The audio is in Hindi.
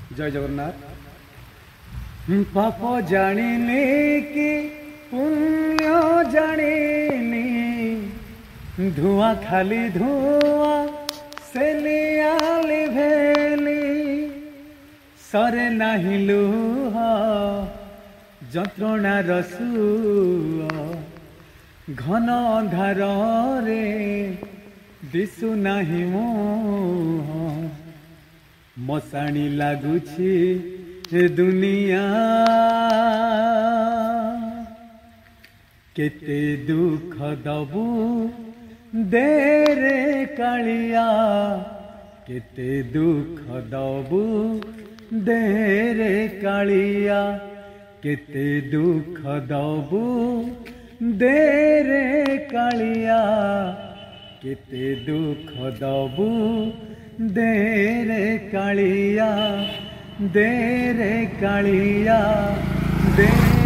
जय जगन्नाथ। पाप जानिनी कि पुण्य जानिनी, धुआं खाली धुआं से लियाली भेली, सरे नाही लुह जंत्रणा रसुआ, घन अंधार रे दिशु नाही मुह, मशाणी लागुछि दुनिया, केते दुख दबु देरे कालिया, केते दुख दबु देरे कालिया, केते दुख दबु देरे कालिया, केते दुख दबु देरे कालिया, देरे कालिया दे।